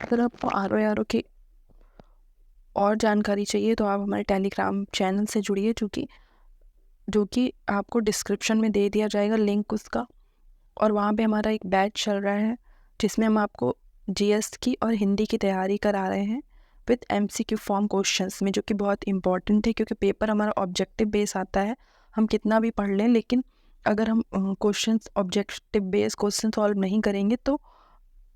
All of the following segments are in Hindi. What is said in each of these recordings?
अगर आपको आर ओ की और जानकारी चाहिए तो आप हमारे टेलीग्राम चैनल से जुड़िए, जो कि आपको डिस्क्रिप्शन में दे दिया जाएगा लिंक उसका। और वहाँ पे हमारा एक बैच चल रहा है जिसमें हम आपको जीएस की और हिंदी की तैयारी करा रहे हैं विद एमसीक्यू फॉर्म क्वेश्चंस में, जो कि बहुत इंपॉर्टेंट है क्योंकि पेपर हमारा ऑब्जेक्टिव बेस आता है। हम कितना भी पढ़ लें, लेकिन अगर हम questions objective base question solve नहीं करेंगे तो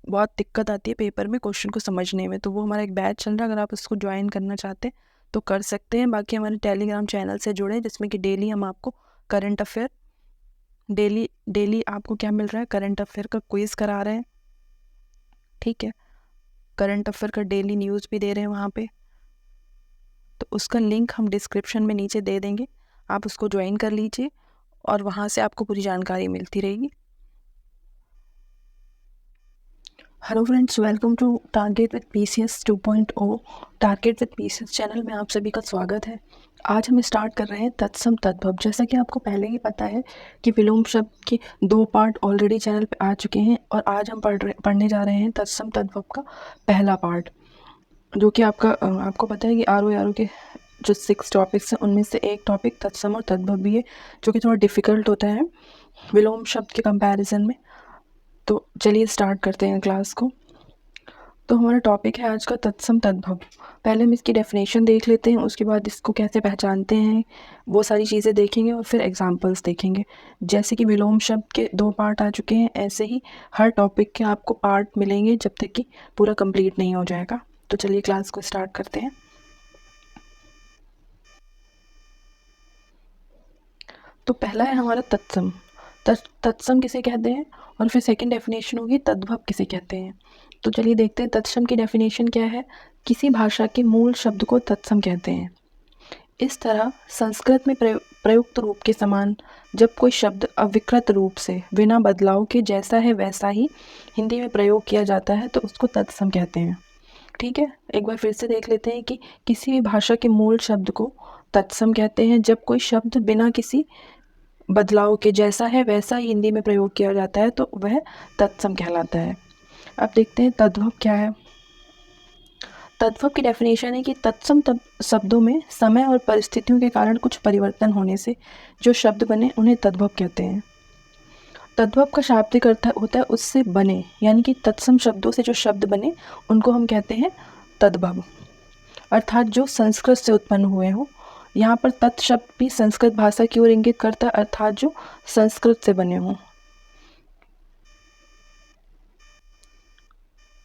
बहुत दिक्कत आती है पेपर में क्वेश्चन को समझने में। तो वो हमारा एक बैच चल रहा है, अगर आप उसको ज्वाइन करना चाहते हैं तो कर सकते हैं। बाकी हमारे टेलीग्राम चैनल से जुड़े, जिसमें कि डेली हम आपको करंट अफेयर डेली आपको क्या मिल रहा है, करंट अफेयर का क्विज करा रहे हैं, ठीक है। करंट अफेयर का डेली न्यूज़ भी दे रहे हैं वहाँ पे, तो उसका लिंक हम डिस्क्रिप्शन में नीचे दे देंगे, आप उसको ज्वाइन कर लीजिए और वहाँ से आपको पूरी जानकारी मिलती रहेगी। Hello friends, welcome to target with PCS 2.0। Target with PCS channel में आप सभी का स्वागत है। आज हम स्टार्ट कर रहे हैं तत्सम तद्भव। जैसा कि आपको पहले ही पता है कि विलोम शब्द के 2 पार्ट ऑलरेडी चैनल पे आ चुके हैं और आज हम पढ़ने जा रहे हैं तत्सम तद्भव का पहला पार्ट, जो कि आपको पता है कि आर ओ के जो 6 टॉपिक्स हैं उनमें से एक टॉपिक तत्सम और तद्भव भी है, जो कि थोड़ा डिफ़िकल्ट होता है विलोम शब्द के कंपैरिजन में। तो चलिए स्टार्ट करते हैं क्लास को। तो हमारा टॉपिक है आज का तत्सम तद्भव। पहले हम इसकी डेफिनेशन देख लेते हैं, उसके बाद इसको कैसे पहचानते हैं वो सारी चीज़ें देखेंगे और फिर एग्जांपल्स देखेंगे। जैसे कि विलोम शब्द के 2 पार्ट आ चुके हैं, ऐसे ही हर टॉपिक के आपको पार्ट मिलेंगे जब तक कि पूरा कंप्लीट नहीं हो जाएगा। तो चलिए क्लास को स्टार्ट करते हैं। तो पहला है हमारा तत्सम। तत्सम किसे कहते हैं, और फिर सेकंड डेफिनेशन होगी तद्भव किसे कहते हैं। तो चलिए देखते हैं तत्सम की डेफिनेशन क्या है। किसी भाषा के मूल शब्द को तत्सम कहते हैं। इस तरह संस्कृत में प्रयुक्त रूप के समान जब कोई शब्द अविकृत रूप से बिना बदलाव के जैसा है वैसा ही हिंदी में प्रयोग किया जाता है तो उसको तत्सम कहते हैं। ठीक है, एक बार फिर से देख लेते हैं कि किसी भी भाषा के मूल शब्द को तत्सम कहते हैं जब कोई शब्द बिना किसी बदलाव के जैसा है वैसा ही हिंदी में प्रयोग किया जाता है तो वह तत्सम कहलाता है। अब देखते हैं तद्भव क्या है। तद्भव की डेफिनेशन है कि तत्सम शब्दों में समय और परिस्थितियों के कारण कुछ परिवर्तन होने से जो शब्द बने उन्हें तद्भव कहते हैं। तद्भव का शाब्दिक अर्थ होता है उससे बने, यानी कि तत्सम शब्दों से जो शब्द बने उनको हम कहते हैं तद्भव, अर्थात जो संस्कृत से उत्पन्न हुए हों। यहाँ पर तत् शब्द भी संस्कृत भाषा की ओर इंगित करता है, अर्थात जो संस्कृत से बने हों।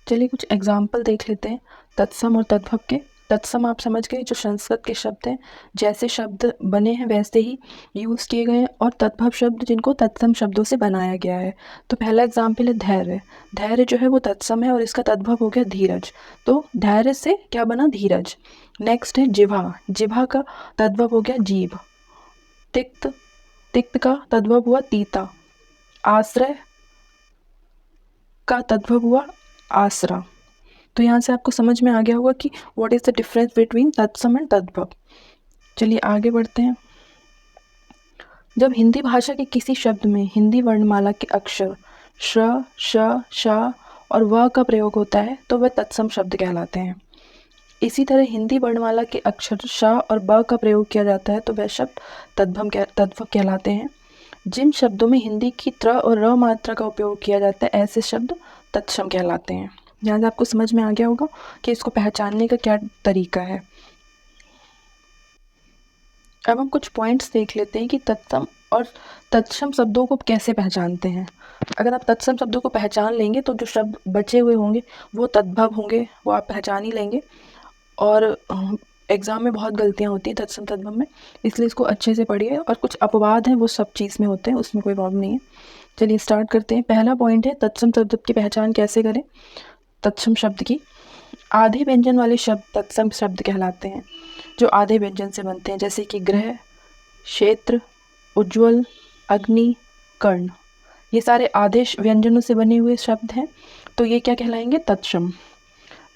चलिए कुछ एग्जाम्पल देख लेते हैं तत्सम और तद्भव के। तत्सम आप समझ गए, जो संस्कृत के शब्द हैं जैसे शब्द बने हैं वैसे ही यूज़ किए गए हैं, और तद्भव शब्द जिनको तत्सम शब्दों से बनाया गया है। तो पहला एग्जाम्पल है धैर्य। धैर्य जो है वो तत्सम है और इसका तद्भव हो गया धीरज, तो धैर्य से क्या बना, धीरज। नेक्स्ट है जिह्वा। जिह्वा का तद्भव हो गया जीभ। तिक्त, तिक्त का तद्भव हुआ तीता। आश्रय का तद्भव हुआ आसरा। तो यहाँ से आपको समझ में आ गया होगा कि what is the difference between तत्सम एंड तद्भव। चलिए आगे बढ़ते हैं। जब हिंदी भाषा के किसी शब्द में हिंदी वर्णमाला के अक्षर श, श, श और व का प्रयोग होता है तो वह तत्सम शब्द कहलाते हैं। इसी तरह हिंदी वर्णमाला के अक्षर श और ब का प्रयोग किया जाता है तो वह शब्द तद्भव कहलाते हैं। जिन शब्दों में हिंदी की त्र और र मात्रा का उपयोग किया जाता है ऐसे शब्द तत्सम कहलाते हैं। यहाँ से आपको समझ में आ गया होगा कि इसको पहचानने का क्या तरीका है। अब हम कुछ पॉइंट्स देख लेते हैं कि तत्सम और तत्सम शब्दों को कैसे पहचानते हैं। अगर आप तत्सम शब्दों को पहचान लेंगे तो जो शब्द बचे हुए होंगे वो तद्भव होंगे, वो आप पहचान ही लेंगे। और एग्ज़ाम में बहुत गलतियाँ होती हैं तत्सम तद्भव में, इसलिए इसको अच्छे से पढ़िए। और कुछ अपवाद हैं वो सब चीज़ में होते हैं, उसमें कोई प्रॉब्लम नहीं है। चलिए स्टार्ट करते हैं। पहला पॉइंट है तत्सम तद्भव की पहचान कैसे करें। तत्सम शब्द की आधे व्यंजन वाले शब्द तत्सम शब्द कहलाते हैं, जो आधे व्यंजन से बनते हैं, जैसे कि ग्रह, क्षेत्र, उज्ज्वल, अग्नि, कर्ण। ये सारे आधे व्यंजनों से बने हुए शब्द हैं तो ये क्या कहलाएंगे, तत्सम।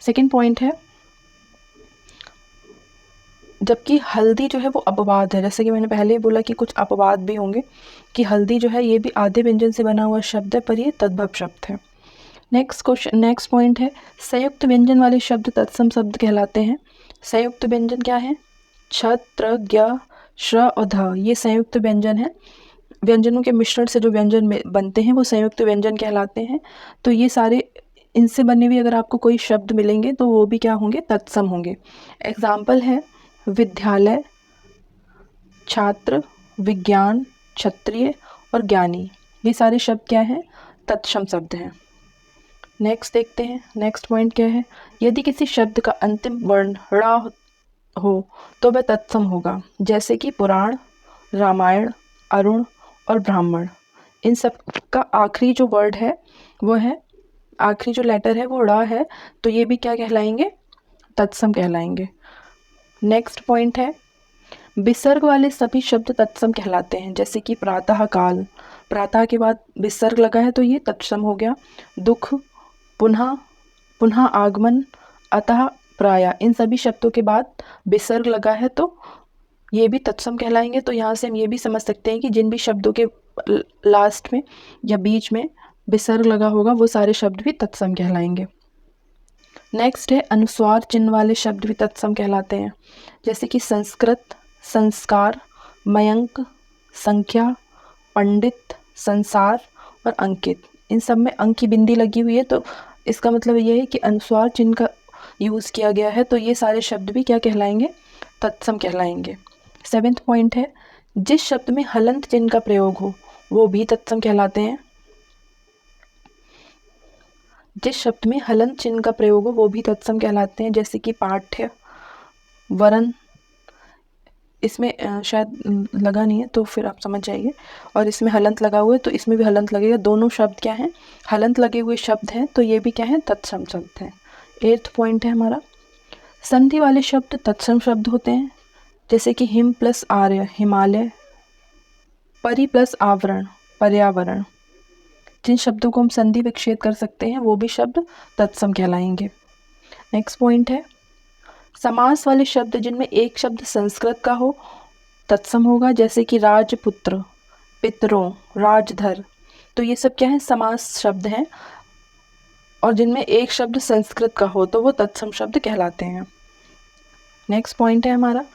सेकंड पॉइंट है जबकि हल्दी जो है वो अपवाद है, जैसे कि मैंने पहले ही बोला कि कुछ अपवाद भी होंगे कि हल्दी जो है ये भी आधे व्यंजन से बना हुआ शब्द है पर ये तद्भव शब्द है। नेक्स्ट पॉइंट है संयुक्त व्यंजन वाले शब्द तत्सम शब्द कहलाते हैं। संयुक्त व्यंजन क्या है? छ, त्र, ज्ञ, श्र और ध, ये संयुक्त व्यंजन है। व्यंजनों के मिश्रण से जो व्यंजन बनते हैं वो संयुक्त व्यंजन कहलाते हैं। तो ये सारे इनसे बने हुए अगर आपको कोई शब्द मिलेंगे तो वो भी क्या होंगे? तत्सम होंगे। एग्जाम्पल है विद्यालय, छात्र, विज्ञान, क्षत्रिय और ज्ञानी, ये सारे शब्द क्या हैं? तत्सम शब्द हैं। नेक्स्ट देखते हैं, नेक्स्ट पॉइंट क्या है? यदि किसी शब्द का अंतिम वर्ण ड़ा हो तो वह तत्सम होगा, जैसे कि पुराण, रामायण, अरुण और ब्राह्मण। इन सब का आखिरी जो वर्ड है वो है, आखिरी जो लेटर है वो ड़ा है, तो ये भी क्या कहलाएंगे? तत्सम कहलाएंगे। नेक्स्ट पॉइंट है विसर्ग वाले सभी शब्द तत्सम कहलाते हैं, जैसे कि प्रातः काल, प्रातः के बाद विसर्ग लगा है तो ये तत्सम हो गया। दुख, पुनः, पुनः आगमन, अतः, प्रायः, इन सभी शब्दों के बाद विसर्ग लगा है तो ये भी तत्सम कहलाएंगे। तो यहाँ से हम ये भी समझ सकते हैं कि जिन भी शब्दों के लास्ट में या बीच में विसर्ग लगा होगा वो सारे शब्द भी तत्सम कहलाएंगे। नेक्स्ट है अनुस्वार चिन्ह वाले शब्द भी तत्सम कहलाते हैं, जैसे कि संस्कृत, संस्कार, मयंक, संख्या, पंडित, संसार और अंकित। इन सब में अंक की बिंदी लगी हुई है तो इसका मतलब ये है कि अनुस्वार चिन्ह का यूज़ किया गया है, तो ये सारे शब्द भी क्या कहलाएंगे? तत्सम कहलाएंगे। 7th पॉइंट है जिस शब्द में हलंत चिन्ह का प्रयोग हो वो भी तत्सम कहलाते हैं। जिस शब्द में हलंत चिन्ह का प्रयोग हो वो भी तत्सम कहलाते हैं, जैसे कि पाठ्य, वरन, इसमें शायद लगा नहीं है तो फिर आप समझ जाइए, और इसमें हलंत लगा हुआ है तो इसमें भी हलंत लगेगा। दोनों शब्द क्या हैं? हलंत लगे हुए शब्द हैं, तो ये भी क्या है? तत्सम शब्द हैं। 8th पॉइंट है हमारा संधि वाले शब्द तत्सम शब्द होते हैं, जैसे कि हिम प्लस आर्य, हिमालय, परि प्लस आवरण, पर्यावरण। जिन शब्दों को हम संधि विच्छेद कर सकते हैं वो भी शब्द तत्सम कहलाएंगे। नेक्स्ट पॉइंट है समास वाले शब्द जिनमें एक शब्द संस्कृत का हो तत्सम होगा, जैसे कि राजपुत्र, पितरों, राजधर। तो ये सब क्या है? समास शब्द हैं, और जिनमें एक शब्द संस्कृत का हो तो वो तत्सम शब्द कहलाते हैं। नेक्स्ट पॉइंट है हमारा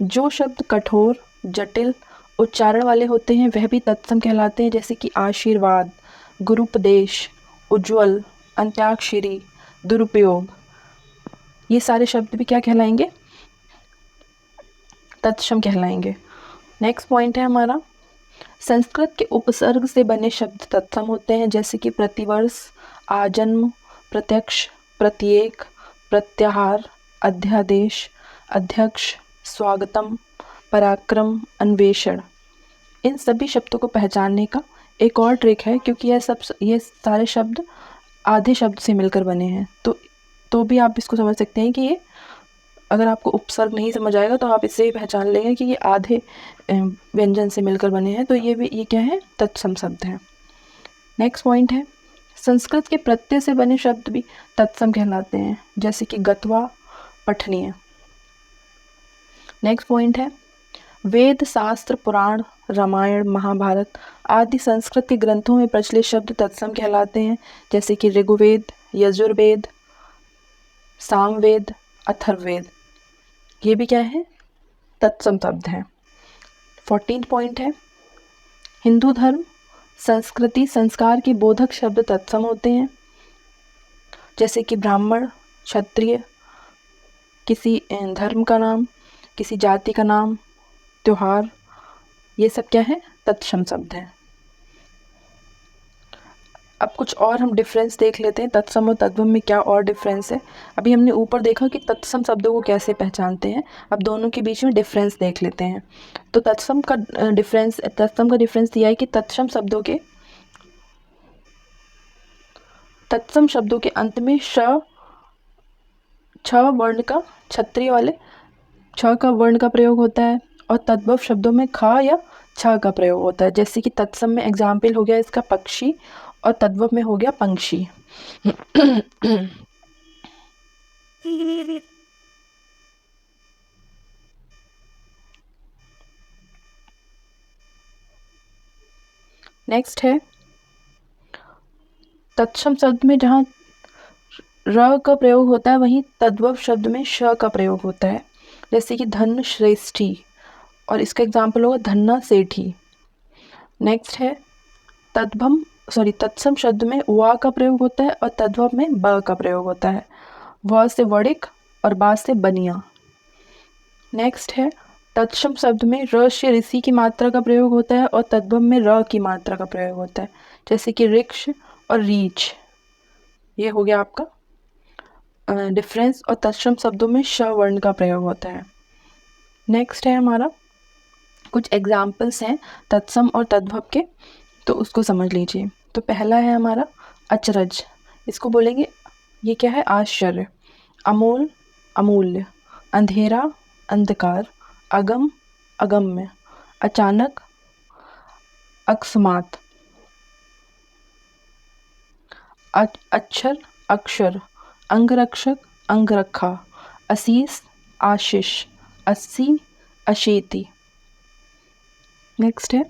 जो शब्द कठोर, जटिल उच्चारण वाले होते हैं वह भी तत्सम कहलाते हैं, जैसे कि आशीर्वाद, गुरुपदेश, उज्ज्वल, अंत्याक्षरी, दुरुपयोग। ये सारे शब्द भी क्या कहलाएंगे? तत्सम कहलाएंगे। नेक्स्ट पॉइंट है हमारा संस्कृत के उपसर्ग से बने शब्द तत्सम होते हैं, जैसे कि प्रतिवर्ष, आजन्म, प्रत्यक्ष, प्रत्येक, प्रत्याहार, अध्यादेश, अध्यक्ष, स्वागतम, पराक्रम, अन्वेषण। इन सभी शब्दों को पहचानने का एक और ट्रिक है, क्योंकि ये सारे शब्द आधे शब्द से मिलकर बने हैं, तो भी आप इसको समझ सकते हैं कि ये, अगर आपको उपसर्ग नहीं समझ आएगा तो आप इससे ही पहचान लेंगे कि ये आधे व्यंजन से मिलकर बने हैं, तो ये क्या है? तत्सम शब्द है। नेक्स्ट पॉइंट है संस्कृत के प्रत्यय से बने शब्द भी तत्सम कहलाते हैं, जैसे कि गत्वा, पठनीय। नेक्स्ट पॉइंट है वेद, शास्त्र, पुराण, रामायण, महाभारत आदि संस्कृत के ग्रंथों में प्रचलित शब्द तत्सम कहलाते हैं, जैसे कि ऋग्वेद, यजुर्वेद, सामवेद, अथर्ववेद। ये भी क्या है? तत्सम शब्द है। 14th पॉइंट है हिंदू धर्म, संस्कृति, संस्कार के बोधक शब्द तत्सम होते हैं, जैसे कि ब्राह्मण, क्षत्रिय, किसी धर्म का नाम, किसी जाति का नाम, त्योहार, ये सब क्या है? तत्सम शब्द हैं। अब कुछ और हम डिफरेंस देख लेते हैं, तत्सम और तद्भव में क्या और डिफरेंस है। अभी हमने ऊपर देखा कि तत्सम शब्दों को कैसे पहचानते हैं, अब दोनों के बीच में डिफरेंस देख लेते हैं। तो तत्सम का डिफरेंस दिया है कि तत्सम शब्दों के अंत में छ वर्ण का, क्षत्रिय वाले छ का वर्ण का प्रयोग होता है, और तद्भव शब्दों में ख या छ का प्रयोग होता है, जैसे कि तत्सम में एग्जाम्पल हो गया इसका पक्षी, और तद्भव में हो गया पंक्षी। नेक्स्ट है तत्सम शब्द में जहाँ र का प्रयोग होता है वहीं तद्भव शब्द में श का प्रयोग होता है, जैसे कि धन श्रेष्ठी, और इसका एग्जाम्पल होगा धन्ना सेठी। नेक्स्ट है तत्सम शब्द में वा का प्रयोग होता है और तद्भव में ब का प्रयोग होता है। व से वड़िक और बा से बनिया। नेक्स्ट है तत्सम शब्द में र से ऋषि की मात्रा का प्रयोग होता है और तद्भव में र की मात्रा का प्रयोग होता है, जैसे कि रिक्ष और रीछ। ये हो गया आपका डिफरेंस, और तत्सम शब्दों में श वर्ण का प्रयोग होता है। नेक्स्ट है हमारा कुछ एग्जाम्पल्स हैं तत्सम और तद्भव के, तो उसको समझ लीजिए। तो पहला है हमारा अचरज, इसको बोलेंगे ये क्या है, आश्चर्य। अमोल अमूल्य। अंधेरा अंधकार। अगम अगम्य। अचानक अकस्मात। अक्षर अक्षर। अंगरक्षक अंगरखा। असीस आशीष। अस्सी अशीति। नेक्स्ट है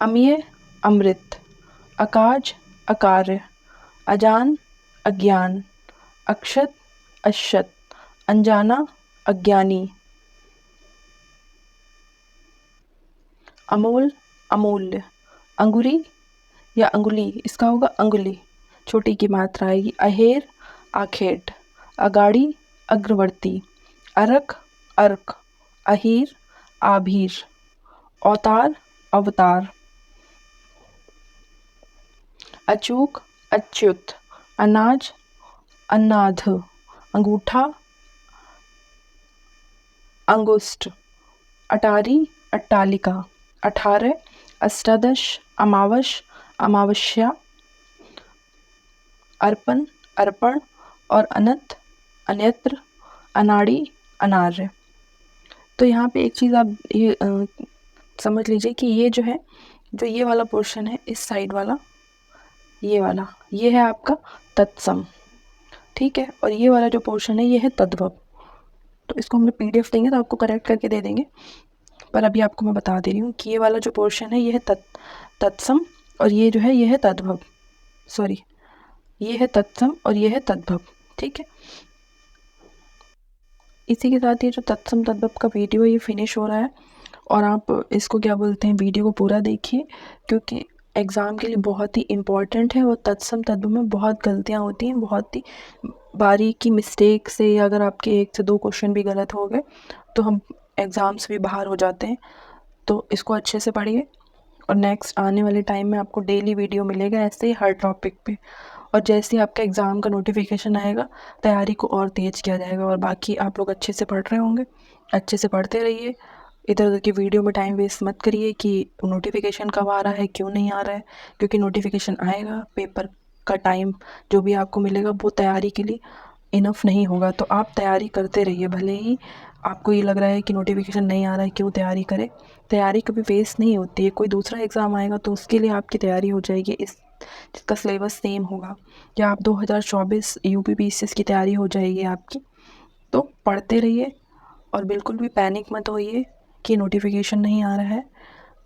अमीय अमृत। अकाज अकार्य। अजान अज्ञान। अक्षत अशत। अनजाना अज्ञानी। अमोल अमूल्य। अंगुरी या अंगुली, इसका होगा अंगुली, छोटी की मात्रा आएगी। अहेर आखेट। अगाड़ी अग्रवर्ती। अरक अर्क। अहीर आभीर। अवतार अवतार। अचूक अच्युत। अनाज अन्नाध। अंगूठा अंगुष्ठ। अटारी अट्टालिका। 18 अष्टादश। अमावश अमावस्या। अर्पण अर्पण और अनंत अन्यत्र। अनाड़ी अनार्य। तो यहाँ पे एक चीज़ आप ये समझ लीजिए कि ये जो है, जो ये वाला पोर्शन है, इस साइड वाला, ये वाला, ये है आपका तत्सम, ठीक है, और ये वाला जो पोर्शन है ये है तद्भव। तो इसको हम लोग PDF देंगे तो आपको करेक्ट करके दे देंगे, पर अभी आपको मैं बता दे रही हूँ कि ये वाला जो पोर्शन है ये है तत्सम, और ये जो है ये है तद्भव, सॉरी, ये है तत्सम और ये है तद्भव, ठीक है। इसी के साथ ये जो तत्सम तद्भव का वीडियो ये फिनिश हो रहा है, और आप इसको क्या बोलते हैं, वीडियो को पूरा देखिए, क्योंकि एग्ज़ाम के लिए बहुत ही इम्पॉर्टेंट है। और तत्सम तद्भव में बहुत गलतियाँ होती हैं, बहुत ही बारीकी मिस्टेक से, अगर आपके 1 से 2 क्वेश्चन भी गलत हो गए तो हम एग्ज़ाम से भी बाहर हो जाते हैं। तो इसको अच्छे से पढ़िए, और नेक्स्ट आने वाले टाइम में आपको डेली वीडियो मिलेगा ऐसे ही हर टॉपिक पे, और जैसे ही आपका एग्ज़ाम का नोटिफिकेशन आएगा तैयारी को और तेज़ किया जाएगा। और बाकी आप लोग अच्छे से पढ़ रहे होंगे, अच्छे से पढ़ते रहिए, इधर उधर की वीडियो में टाइम वेस्ट मत करिए कि नोटिफिकेशन कब आ रहा है, क्यों नहीं आ रहा है, क्योंकि नोटिफिकेशन आएगा, पेपर का टाइम जो भी आपको मिलेगा वो तैयारी के लिए इनफ नहीं होगा। तो आप तैयारी करते रहिए, भले ही आपको ये लग रहा है कि नोटिफिकेशन नहीं आ रहा है, क्यों तैयारी करें। तैयारी कभी वेस्ट नहीं होती है, कोई दूसरा एग्ज़ाम आएगा तो उसके लिए आपकी तैयारी हो जाएगी, इस जिसका सिलेबस सेम होगा, या आप 2024 UP PCS की तैयारी हो जाएगी आपकी। तो पढ़ते रहिए, और बिल्कुल भी पैनिक मत होइए कि नोटिफिकेशन नहीं आ रहा है,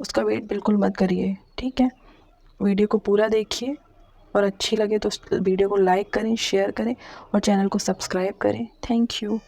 उसका वेट बिल्कुल मत करिए, ठीक है। वीडियो को पूरा देखिए, और अच्छी लगे तो वीडियो को लाइक करें, शेयर करें, और चैनल को सब्सक्राइब करें। Thank you.